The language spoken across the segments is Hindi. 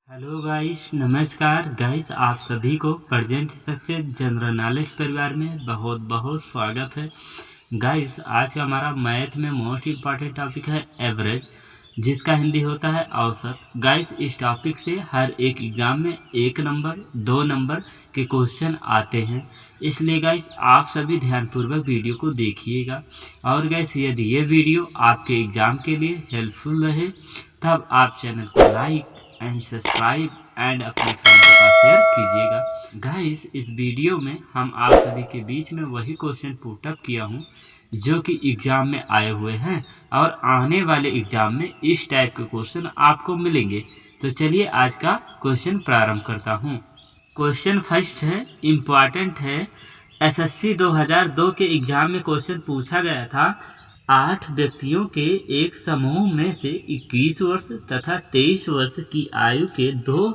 हेलो गाइस, नमस्कार गाइस। आप सभी को प्रेजेंट सक्सेस जनरल नॉलेज परिवार में बहुत बहुत स्वागत है। गाइस, आज का हमारा मैथ में मोस्ट इम्पॉर्टेंट टॉपिक है एवरेज, जिसका हिंदी होता है औसत। गाइस, इस टॉपिक से हर एक एग्जाम में 1 नंबर 2 नंबर के क्वेश्चन आते हैं, इसलिए गाइस आप सभी ध्यानपूर्वक वीडियो को देखिएगा। और गाइस, यदि ये वीडियो आपके एग्जाम के लिए हेल्पफुल रहे तब आप चैनल को लाइक एंड सब्सक्राइब एंड अपने फ्रेंड के पास शेयर कीजिएगा। गाइस, इस वीडियो में हम आप सभी के बीच में वही क्वेश्चन पुट अप किया हूँ जो कि एग्जाम में आए हुए हैं, और आने वाले एग्जाम में इस टाइप के क्वेश्चन आपको मिलेंगे। तो चलिए आज का क्वेश्चन प्रारंभ करता हूँ। क्वेश्चन फर्स्ट है, इम्पॉर्टेंट है। एसएससी 2002 के एग्जाम में क्वेश्चन पूछा गया था, 8 व्यक्तियों के एक समूह में से 21 वर्ष तथा 23 वर्ष की आयु के 2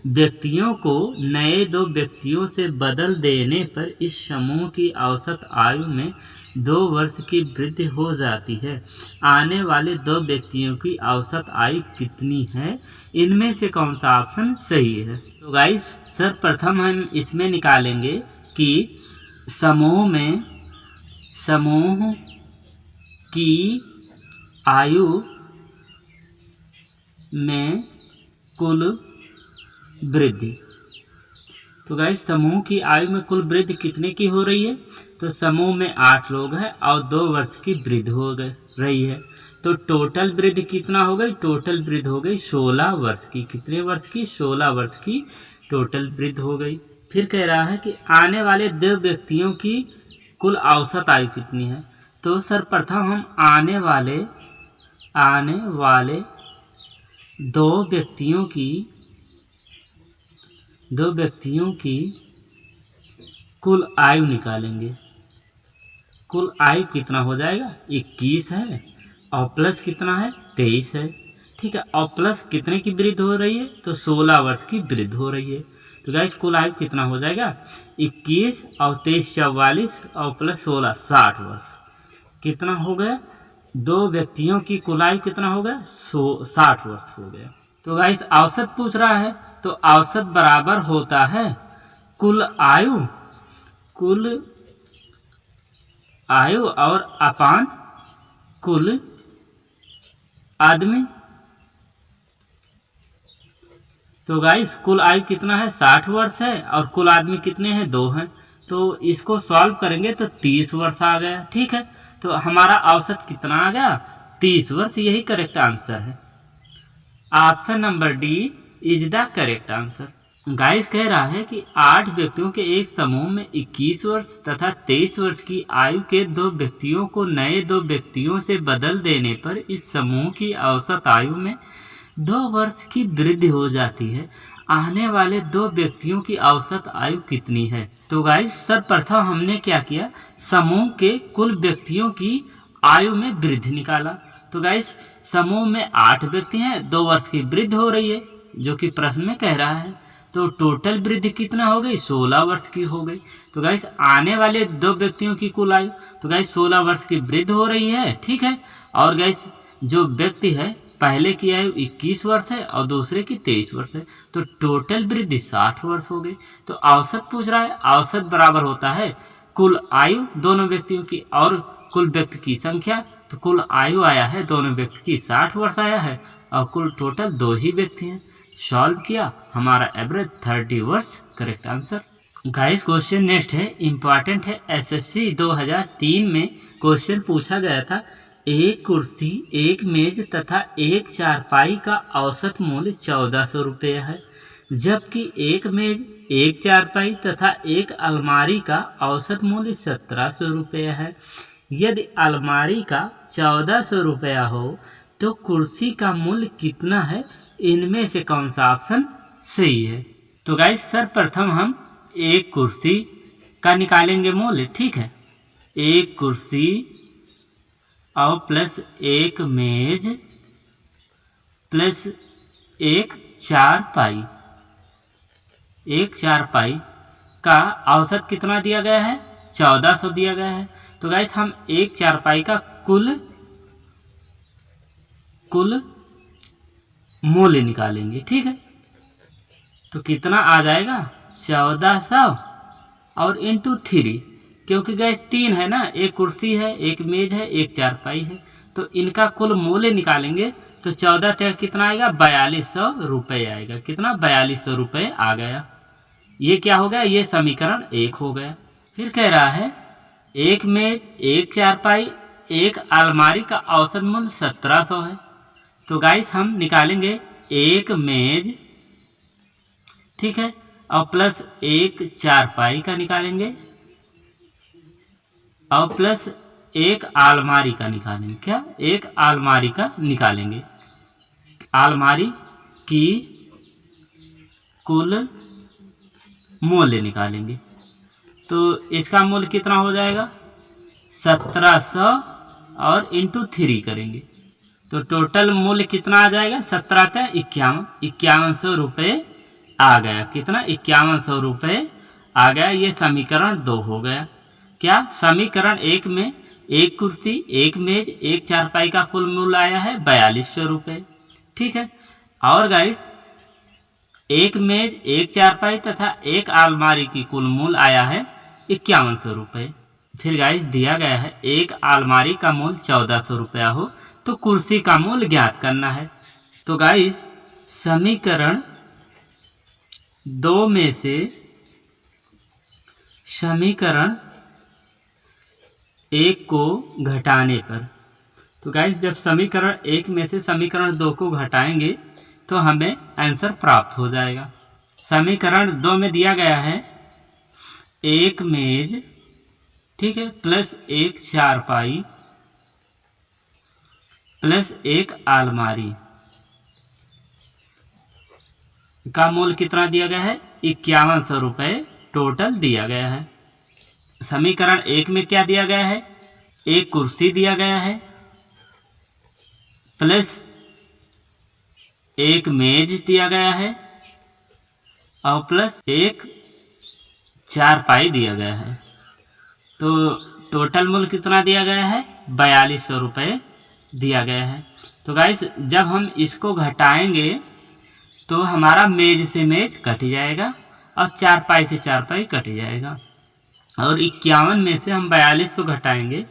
व्यक्तियों को नए 2 व्यक्तियों से बदल देने पर इस समूह की औसत आयु में 2 वर्ष की वृद्धि हो जाती है। आने वाले 2 व्यक्तियों की औसत आयु कितनी है? इनमें से कौन सा ऑप्शन सही है? तो गाइस, सर्वप्रथम हम इसमें निकालेंगे कि समूह की आयु में कुल वृद्धि। तो गाइस, समूह की आयु में कुल वृद्धि कितने की हो रही है? तो समूह में 8 लोग हैं और 2 वर्ष की वृद्धि हो रही है। तो टोटल वृद्धि कितना हो गई? टोटल वृद्धि हो गई 16 वर्ष की। कितने वर्ष की? 16 वर्ष की टोटल वृद्धि हो गई। फिर कह रहा है कि आने वाले 2 व्यक्तियों की कुल औसत आयु कितनी है? तो सर्वप्रथम हम आने वाले 2 व्यक्तियों की कुल आयु निकालेंगे। कुल आयु कितना हो जाएगा? 21 है और प्लस कितना है? 23 है। ठीक है, और प्लस कितने की वृद्धि हो रही है? तो 16 वर्ष की वृद्धि हो रही है। तो गाइस, कुल आयु कितना हो जाएगा? 21 और 23 44 और प्लस 16 60 वर्ष। कितना हो गया? 2 व्यक्तियों की कुल आयु कितना हो गया? 60 वर्ष हो गया। तो गाइस, औसत पूछ रहा है, तो औसत बराबर होता है कुल आयु और अपान कुल आदमी। तो गाइस, कुल आयु कितना है? 60 वर्ष है और कुल आदमी कितने हैं? 2 हैं। तो इसको सॉल्व करेंगे तो 30 वर्ष आ गया। ठीक है, तो हमारा औसत कितना आ गया? 30 वर्ष। यही करेक्ट आंसर है। Option number D is the correct answer. Guys, कह रहा है कि 8 व्यक्तियों के एक समूह में 21 वर्ष तथा 23 वर्ष की आयु के 2 व्यक्तियों को नए 2 व्यक्तियों से बदल देने पर इस समूह की औसत आयु में 2 वर्ष की वृद्धि हो जाती है। आने वाले 2 व्यक्तियों की औसत आयु कितनी है? तो गाइस, सर्वप्रथम हमने क्या किया? समूह के कुल व्यक्तियों की आयु में वृद्धि निकाला। तो गाइस, समूह में 8 व्यक्ति हैं, 2 वर्ष की वृद्धि हो रही है, जो कि प्रश्न में कह रहा है। तो टोटल वृद्धि कितना हो गई? 16 वर्ष की हो गई। तो गाइस, आने वाले 2 व्यक्तियों की कुल आयु, तो गाइस 16 वर्ष की वृद्धि हो रही है। ठीक है, और गाइस जो व्यक्ति है पहले की आयु 21 वर्ष है और दूसरे की 23 वर्ष है, तो टोटल वृद्धि 60 वर्ष हो गई। तो औसत पूछ रहा है, औसत बराबर होता है कुल आयु दोनों व्यक्तियों की और कुल व्यक्ति की संख्या। तो कुल आयु आया है दोनों व्यक्ति की 60 वर्ष आया है और कुल टोटल 2 ही व्यक्ति हैं। सॉल्व किया, हमारा एवरेज 30 वर्ष correct answer. Guys, question next है, इंपॉर्टेंट है। एसएससी 2003 में क्वेश्चन पूछा गया था, एक कुर्सी, एक मेज तथा एक चारपाई का औसत मूल्य 1400 रुपये है, जबकि एक मेज, एक चारपाई तथा एक अलमारी का औसत मूल्य 1700 रुपये है। यदि अलमारी का 1400 रुपया हो तो कुर्सी का मूल्य कितना है? इनमें से कौन सा ऑप्शन सही है? तो गाइस, सर्वप्रथम हम एक कुर्सी का निकालेंगे मूल्य। ठीक है, एक कुर्सी और प्लस एक मेज प्लस एक चारपाई। एक चारपाई का औसत कितना दिया गया है? 1400 दिया गया है। तो गाइस, हम एक चारपाई का कुल मूल्य निकालेंगे। ठीक है, तो कितना आ जाएगा 1400 और इंटू 3, क्योंकि गैस 3 है ना, एक कुर्सी है, एक मेज है, एक चारपाई है, तो इनका कुल मूल्य निकालेंगे तो 14 तक कितना आएगा 4200 रुपये आएगा। कितना 4200 रुपये आ गया। ये क्या हो गया, ये समीकरण 1 हो गया। फिर कह रहा है एक मेज, एक चारपाई, एक अलमारी का औसत मूल्य 1700 है। तो गाइस हम निकालेंगे एक मेज, ठीक है, और प्लस एक चारपाई का निकालेंगे और प्लस एक अलमारी का निकालेंगे। क्या, एक अलमारी का निकालेंगे। अलमारी की कुल मूल्य निकालेंगे तो इसका मूल्य कितना हो जाएगा 1700 और इंटू 3 करेंगे तो टोटल मूल्य कितना आ जाएगा 17 का 5100 रुपये आ गया। कितना 5100 रुपये आ गया। ये समीकरण 2 हो गया। क्या, समीकरण 1 में एक कुर्सी, एक मेज, एक चारपाई का कुल मूल्य आया है 4200 रुपये, ठीक है। और गाइस एक मेज, एक चारपाई तथा एक अलमारी की कुल मूल्य आया है 5100 रुपये। फिर गाइस दिया गया है एक अलमारी का मूल्य 1400 रुपया हो तो कुर्सी का मूल्य ज्ञात करना है। तो गाइस समीकरण 2 में से समीकरण 1 को घटाने पर, तो गाइस जब समीकरण 1 में से समीकरण 2 को घटाएंगे तो हमें आंसर प्राप्त हो जाएगा। समीकरण 2 में दिया गया है एक मेज, ठीक है, प्लस एक चारपाई प्लस एक अलमारी का मूल्य कितना दिया गया है 5100 रुपये टोटल दिया गया है। समीकरण 1 में क्या दिया गया है, एक कुर्सी दिया गया है प्लस एक मेज दिया गया है और प्लस एक चारपाई दिया गया है। तो टोटल मूल्य कितना दिया गया है 4200 रुपये दिया गया है। तो गाइस जब हम इसको घटाएंगे तो हमारा मेज से मेज कट जाएगा और चारपाई से चारपाई कट जाएगा और 51 में से हम 4200 घटाएंगे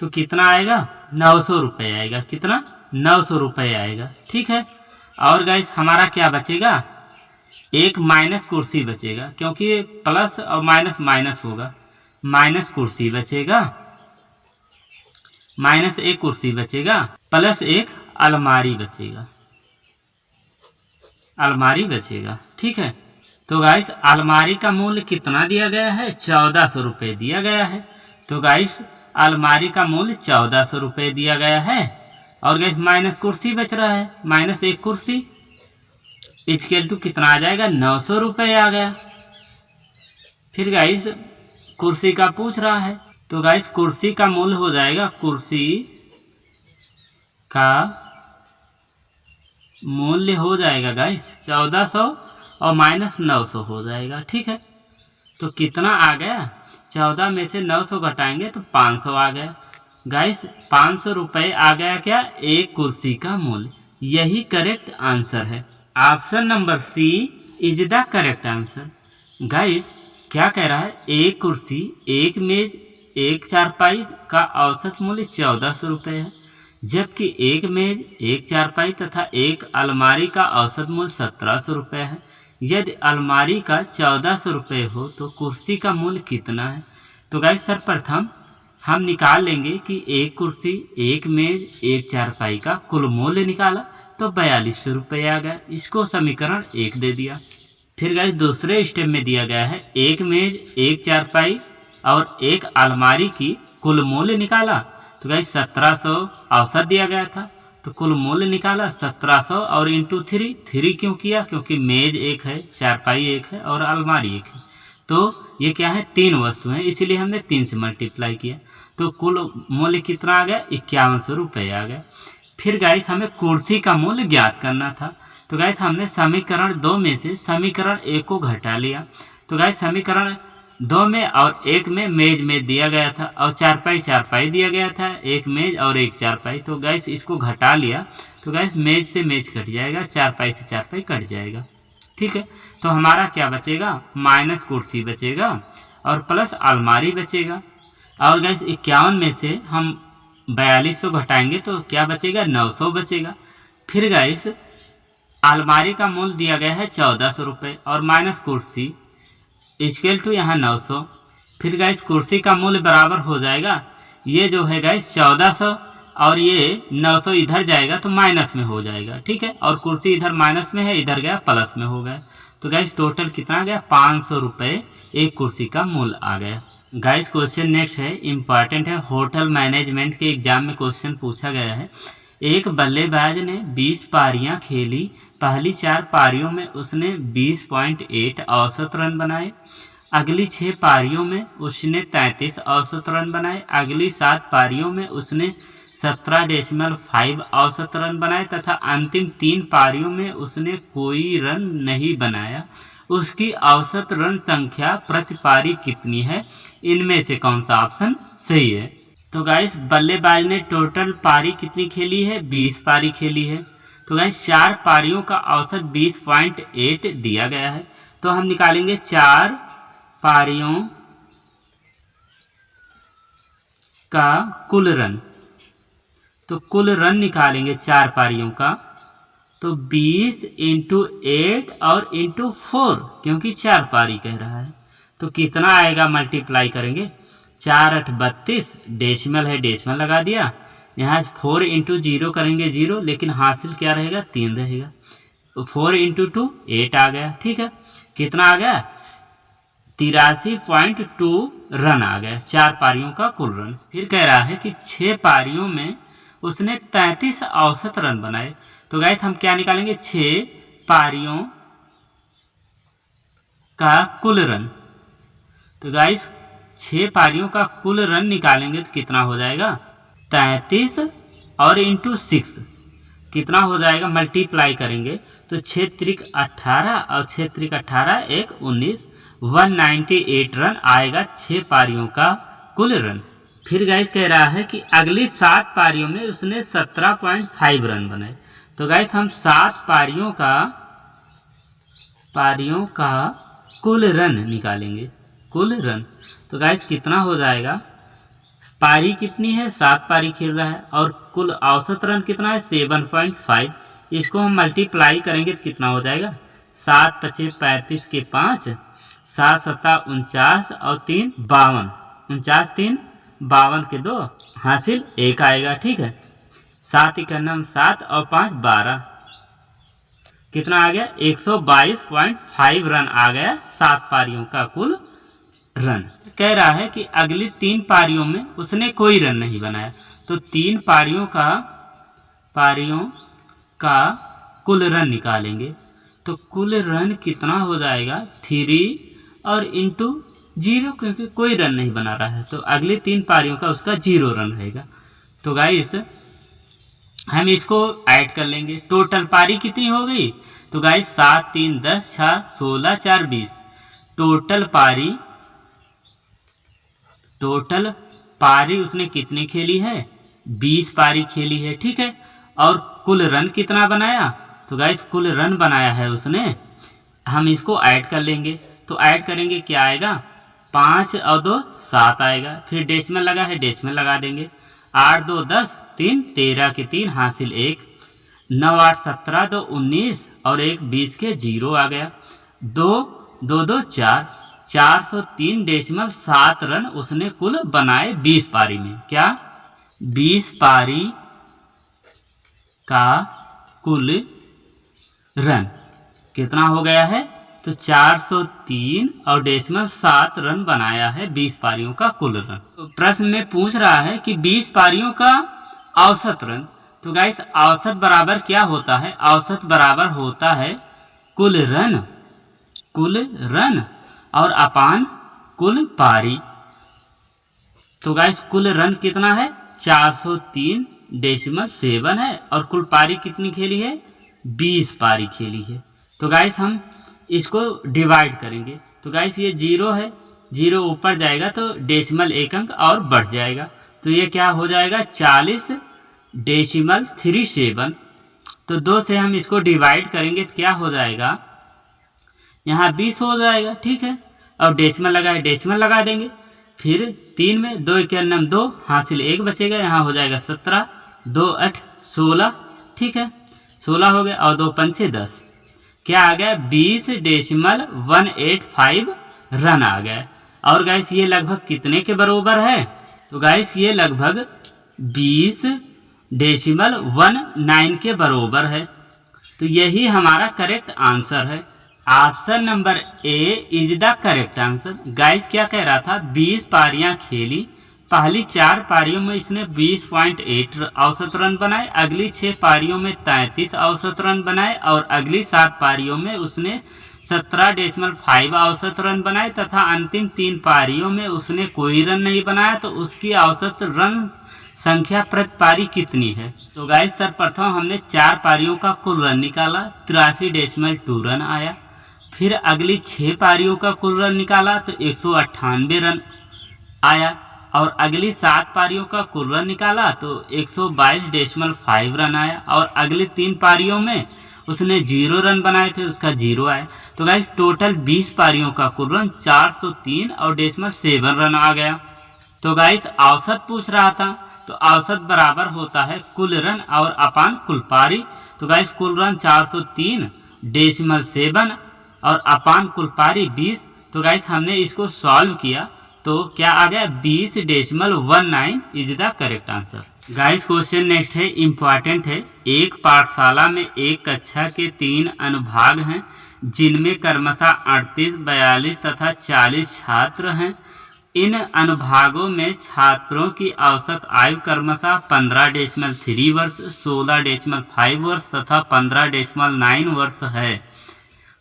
तो कितना आएगा 900 रुपये आएगा। कितना 900 रुपये आएगा, ठीक है। और गाइस हमारा क्या बचेगा, एक माइनस कुर्सी बचेगा क्योंकि प्लस और माइनस माइनस होगा, माइनस कुर्सी बचेगा, माइनस एक कुर्सी बचेगा प्लस एक अलमारी बचेगा, अलमारी बचेगा, ठीक है। तो गाइस अलमारी का मूल्य कितना दिया गया है 1400 रुपये दिया गया है। तो गाइस अलमारी का मूल्य 1400 रुपये दिया गया है और गाइस माइनस कुर्सी बच रहा है, माइनस एक कुर्सी इक्वल टू कितना आ जाएगा 900 रुपये आ गया। फिर गाइस कुर्सी का पूछ रहा है तो गाइस कुर्सी का मूल्य हो जाएगा, कुर्सी का मूल्य हो जाएगा गाइस 1400 और माइनस 900 हो जाएगा, ठीक है। तो कितना आ गया 14 में से 900 घटाएंगे तो 500 आ गया। गाइस 500 रुपये आ गया क्या एक कुर्सी का मूल्य। यही करेक्ट आंसर है। Option number C is the correct answer. Guys क्या कह रहा है, एक कुर्सी, एक मेज, एक चारपाई का औसत मूल्य 1400 रुपये है, जबकि एक मेज, एक चारपाई तथा एक अलमारी का औसत मूल्य 1700 रुपये है। यदि अलमारी का 1400 रुपये हो तो कुर्सी का मूल्य कितना है। तो गाइस सर्वप्रथम हम निकाल लेंगे कि एक कुर्सी, एक मेज, एक चारपाई का कुल मूल्य निकाला तो 4200 रुपये आ गया। इसको समीकरण 1 दे दिया। फिर गाइस दूसरे स्टेप में दिया गया है एक मेज, एक चारपाई और एक अलमारी की कुल मूल्य निकाला। तो गाइस 1700 औसत दिया गया था तो कुल मूल्य निकाला 1700 और इंटू 3 क्यों किया, क्योंकि मेज एक है, चारपाई एक है और अलमारी एक है। तो ये क्या है 3 वस्तु हैं, इसलिए हमने 3 से मल्टीप्लाई किया तो कुल मूल्य कितना आ गया 5100 रुपये आ गया। फिर गाइस हमें कुर्सी का मूल्य ज्ञात करना था। तो गाइस हमने समीकरण 2 में से समीकरण 1 को घटा लिया। तो गाइस समीकरण 2 में और 1 में मेज दिया गया था और चारपाई दिया गया था, एक मेज और एक चारपाई। तो गाइस इसको घटा लिया तो गाइस मेज से मेज कट जाएगा, चारपाई से चारपाई कट जाएगा। ठीक है। तो हमारा क्या बचेगा, माइनस कुर्सी बचेगा और प्लस अलमारी बचेगा। और गैस 51 में से हम 4200 घटाएंगे तो क्या बचेगा, 900 बचेगा। फिर गैस अलमारी का मूल्य दिया गया है 1400 रुपये और माइनस कुर्सी इक्वल टू यहाँ 900। फिर गैस कुर्सी का मूल्य बराबर हो जाएगा, ये जो है गैस 1400 और ये 900 इधर जाएगा तो माइनस में हो जाएगा, ठीक है। और कुर्सी इधर माइनस में है, इधर गया प्लस में हो गया। तो गैस टोटल कितना आ गया, 500 रुपये एक कुर्सी का मूल्य आ गया। गाइस क्वेश्चन नेक्स्ट है, इम्पॉर्टेंट है, होटल मैनेजमेंट के एग्जाम में क्वेश्चन पूछा गया है। एक बल्लेबाज ने 20 पारियां खेली, पहली 4 पारियों में उसने 20.8 औसत रन बनाए, अगली 6 पारियों में उसने 33 औसत रन बनाए, अगली 7 पारियों में उसने 17.5 औसत रन बनाए तथा अंतिम 3 पारियों में उसने कोई रन नहीं बनाया। उसकी औसत रन संख्या प्रति पारी कितनी है, इनमें से कौन सा ऑप्शन सही है। तो गाइस बल्लेबाज ने टोटल पारी कितनी खेली है, 20 पारी खेली है। तो गाइस 4 पारियों का औसत 20.8 दिया गया है। तो हम निकालेंगे 4 पारियों का कुल रन। तो कुल रन निकालेंगे 4 पारियों का, तो 20 × 8 और × 4, क्योंकि 4 पारी कह रहा है। तो कितना आएगा, मल्टीप्लाई करेंगे, 4 8 32, डेसिमल है डेसिमल लगा दिया, यहाँ 4 × 0 करेंगे 0, लेकिन हासिल क्या रहेगा, 3 रहेगा। तो 4 × 2 8 आ गया, ठीक है। कितना आ गया, 83.2 रन आ गया, 4 पारियों का कुल रन। फिर कह रहा है कि 6 पारियों में उसने 33 औसत रन बनाए। तो गाइस हम क्या निकालेंगे, 6 पारियों का कुल रन। तो गाइस 6 पारियों का कुल रन निकालेंगे तो कितना हो जाएगा, 33 और × 6 कितना हो जाएगा, मल्टीप्लाई करेंगे तो 6 त्रिक 18 और 6 त्रिक 18 1 19, 198 रन आएगा 6 पारियों का कुल रन। फिर गाइस कह रहा है कि अगली 7 पारियों में उसने 17.5 रन बनाए। तो गाइस हम 7 पारियों का कुल रन निकालेंगे, कुल रन। तो गाइस कितना हो जाएगा, पारी कितनी है, 7 पारी खेल रहा है और कुल औसत रन कितना है, 7.5। इसको हम मल्टीप्लाई करेंगे तो कितना हो जाएगा, 7 5 35 के 5, 7 7 49 और 3 52, 49 3 52 के 2 हासिल 1 आएगा, ठीक है। 7 × 7 और 5 12, कितना आ गया, 122.5 रन आ गया 7 पारियों का कुल रन। कह रहा है कि अगली 3 पारियों में उसने कोई रन नहीं बनाया। तो 3 पारियों का कुल रन निकालेंगे। तो कुल रन कितना हो जाएगा, 3 और × 0, क्योंकि कोई रन नहीं बना रहा है तो अगली 3 पारियों का उसका 0 रन रहेगा। तो गाइस हम इसको ऐड कर लेंगे, टोटल पारी कितनी हो गई। तो गाइस 7 3 10 6 16 4 20, टोटल पारी उसने कितनी खेली है, 20 पारी खेली है, ठीक है। और कुल रन कितना बनाया, तो गाइस कुल रन बनाया है उसने, हम इसको ऐड कर लेंगे। तो ऐड करेंगे क्या आएगा, 5 और 2 7 आएगा। फिर डेसिमल लगा है, डेसिमल लगा देंगे, 8 2 10 3 13 के 3 हासिल 1, 9 8 17 2 19 और 1 20 के 0 आ गया, 2 2 2 4, 403.7 रन उसने कुल बनाए 20 पारी में। क्या, 20 पारी का कुल रन कितना हो गया है, तो 403 और 7 रन बनाया है 20 पारियों का कुल रन। तो प्रश्न में पूछ रहा है कि 20 पारियों का औसत रन। तो गाइस औसत बराबर क्या होता है, औसत बराबर होता है कुल रन और अपान कुल पारी। तो गाइस कुल रन कितना है, 403.7 है और कुल पारी कितनी खेली है, 20 पारी खेली है। तो गाइस हम इसको डिवाइड करेंगे। तो गाइस ये 0 है, 0 ऊपर जाएगा तो डेसिमल 1 अंक और बढ़ जाएगा। तो ये क्या हो जाएगा, 40.37। तो 2 से हम इसको डिवाइड करेंगे तो क्या हो जाएगा, यहाँ 20 हो जाएगा, ठीक है। और डेसिमल लगाए, डेसिमल लगा देंगे। फिर 3 में 2 1 2 हासिल 1 बचेगा, यहाँ हो जाएगा 17, 2 8 16, ठीक है, 16 हो गया। और 2 5 10, क्या आ गया 20.185 रन आ गया। और गाइस ये लगभग कितने के बराबर है? तो गाइस ये लगभग 20.19 के बराबर है। तो यही हमारा करेक्ट आंसर है। Option number A is the correct answer. Guys क्या कह रहा था, 20 पारियां खेली, पहली 4 पारियों में इसने 20.8 औसत रन बनाए, अगली 6 पारियों में 33 औसत रन बनाए और अगली 7 पारियों में उसने 17.5 औसत रन बनाए तथा अंतिम 3 पारियों में उसने कोई रन नहीं बनाया। तो उसकी औसत रन संख्या प्रति पारी कितनी है? तो गाइस सर्वप्रथम हमने 4 पारियों का कुल रन निकाला, 83.2 रन आया। फिर अगली 6 पारियों का कुल रन निकाला तो 198 रन आया। और अगली 7 पारियों का कुल रन निकाला तो 122.5 रन आया। और अगली 3 पारियों में उसने 0 रन बनाए थे, उसका 0 आया। तो गाइस टोटल 20 पारियों का कुल रन 403 और 7 रन आ गया। तो गाइस औसत पूछ रहा था, तो औसत बराबर होता है कुल रन और अपान कुल पारी। तो गाइस कुल रन 403.7 और अपान कुल पारी 20। तो गाइस हमने इसको सॉल्व किया तो क्या आ गया 20.19 is the correct answer. Guys question next है, इंपॉर्टेंट है। एक पाठशाला में एक कक्षा के 3 अनुभाग हैं जिनमें क्रमशः 38, 42 तथा 40 छात्र हैं। इन अनुभागों में छात्रों की औसत आयु क्रमशः 15.3 वर्ष, 16.5 वर्ष तथा 15.9 वर्ष है।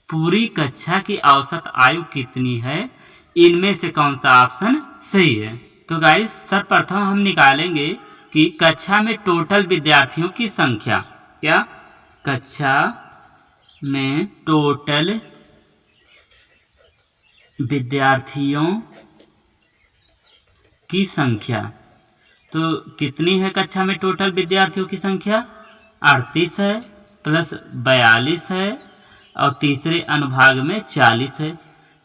पूरी कक्षा की औसत आयु कितनी है? इनमें से कौन सा ऑप्शन सही है? तो गाइस सर्वप्रथम हम निकालेंगे कि कक्षा में टोटल विद्यार्थियों की संख्या, क्या कक्षा में टोटल विद्यार्थियों की संख्या, तो कितनी है कक्षा में टोटल विद्यार्थियों की संख्या? 38 है प्लस 42 है और तीसरे अनुभाग में 40 है।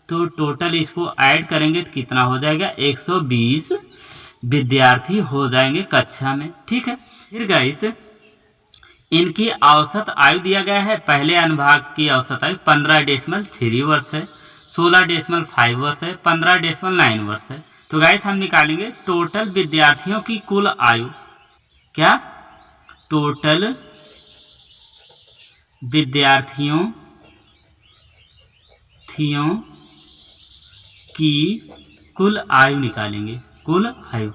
तो टोटल इसको ऐड करेंगे तो कितना हो जाएगा 120 विद्यार्थी हो जाएंगे कक्षा में, ठीक है। फिर गाइस इनकी औसत आयु दिया गया है। पहले अनुभाग की औसत आयु 15.3 वर्ष है, 16.5 वर्ष है, 15.9 वर्ष है। तो गाइस हम निकालेंगे टोटल विद्यार्थियों की कुल आयु, क्या टोटल विद्यार्थियों की कुल आयु निकालेंगे, कुल आयु।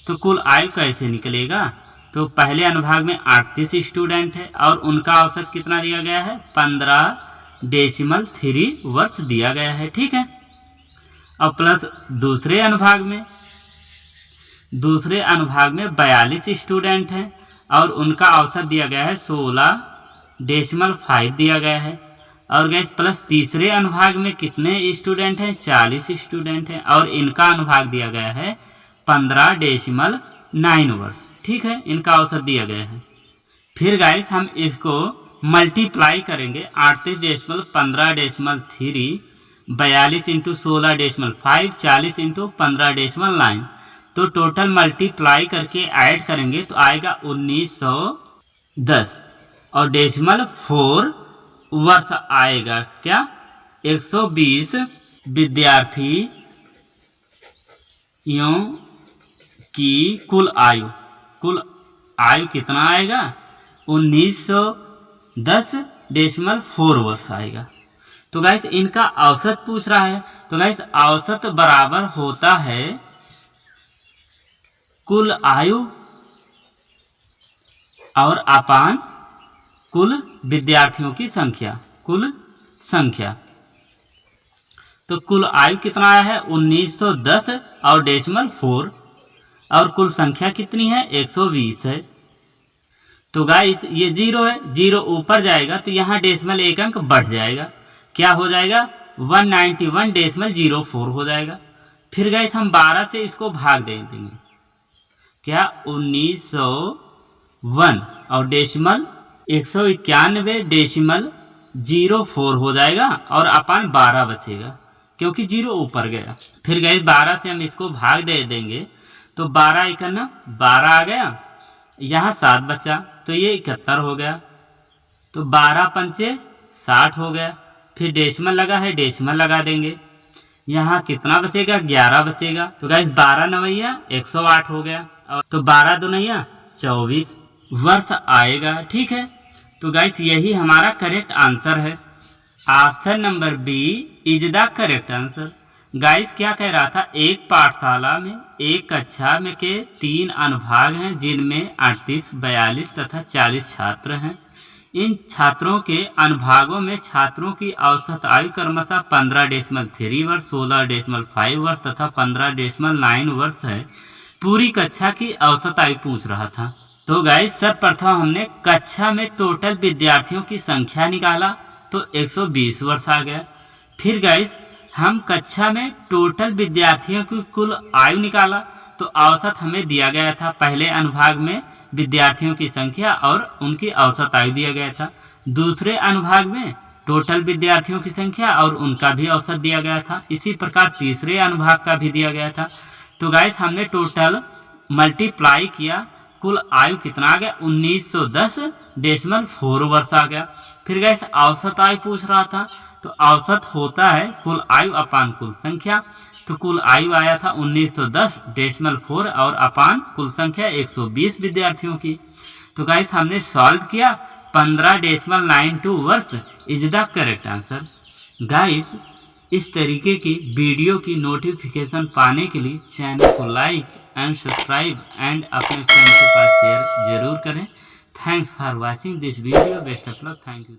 तो कुल आयु कैसे निकलेगा? तो पहले अनुभाग में 38 स्टूडेंट है और उनका औसत कितना दिया गया है 15.3 वर्ष दिया गया है, ठीक है। और प्लस दूसरे अनुभाग में 42 स्टूडेंट हैं और उनका औसत दिया गया है 16.5 दिया गया है। और गैस प्लस तीसरे अनुभाग में कितने स्टूडेंट हैं 40 स्टूडेंट हैं और इनका अनुभाग दिया गया है 15.9 वर्ष, ठीक है, इनका औसत दिया गया है। फिर गाइस हम इसको मल्टीप्लाई करेंगे 38.15.3 42 इंटू 16.5 40 इंटू 15.9। तो टोटल मल्टीप्लाई करके ऐड करेंगे तो आएगा 1910 और 4 वर्ष आएगा, क्या 120 विद्यार्थियों की कुल आयु कितना आएगा 1910.4 वर्ष आएगा। तो गाइस इनका औसत पूछ रहा है, तो गाइस औसत बराबर होता है कुल आयु और अपान कुल विद्यार्थियों की संख्या, कुल संख्या। तो कुल आयु कितना आया है 1910 और 4 और कुल संख्या कितनी है 120 है। तो गाइस ये 0 है, 0 ऊपर जाएगा तो यहाँ डेसिमल 1 अंक बढ़ जाएगा, क्या हो जाएगा 191.04 हो जाएगा। फिर गाइस हम 12 से इसको भाग दे देंगे, क्या 1901 और डेसिमल 191.04 0,4 हो जाएगा और अपन 12 बचेगा क्योंकि 0 ऊपर गया। फिर गाइस 12 से हम इसको भाग दे देंगे तो 12 इकन 12 आ गया, यहाँ 7 बचा तो ये 71 हो गया। तो 12 पंचे 60 हो गया। फिर डेसिमल लगा है, डेसिमल लगा देंगे, यहाँ कितना बचेगा 11 बचेगा। तो गाइस 12 नवैया 108 हो गया और तो 12 दुनैया 24 वर्ष आएगा। ठीक है, तो गाइस यही हमारा करेक्ट आंसर है। Option number B is the correct answer. Guys क्या कह रहा था, एक पाठशाला में एक कक्षा में के 3 अनुभाग हैं जिनमें 38, 42 तथा 40 छात्र हैं। इन छात्रों के अनुभागों में छात्रों की औसत आयु क्रमशः 15.3 वर्ष, 16.5 वर्ष तथा 15.9 वर्ष है। पूरी कक्षा की औसत आयु पूछ रहा था। तो गाइस सर्वप्रथम हमने कक्षा में टोटल विद्यार्थियों की संख्या निकाला तो 120 वर्ष आ गया। फिर गाइस हम कक्षा में टोटल विद्यार्थियों की कुल आयु निकाला तो औसत हमें दिया गया था। पहले अनुभाग में विद्यार्थियों की संख्या और उनकी औसत आयु दिया गया था। दूसरे अनुभाग में टोटल विद्यार्थियों की संख्या और उनका भी औसत दिया गया था। इसी प्रकार तीसरे अनुभाग का भी दिया गया था। तो गाइस हमने टोटल मल्टीप्लाई किया, कुल आयु कितना आ गया 1910.4 वर्ष आ गया। फिर गाइस औसत आयु पूछ रहा था तो औसत होता है कुल आयु अपान कुल संख्या। तो कुल आयु आया था 1910.4 और अपान कुल संख्या 120 विद्यार्थियों की। तो गाइस हमने सॉल्व किया, 15.92 वर्ष is the correct answer. Guys इस तरीके की वीडियो की नोटिफिकेशन पाने के लिए चैनल को लाइक एंड सब्सक्राइब एंड अपने फ्रेंड्स के पास शेयर जरूर करें। Thanks for watching this video. Best of luck. Thank you.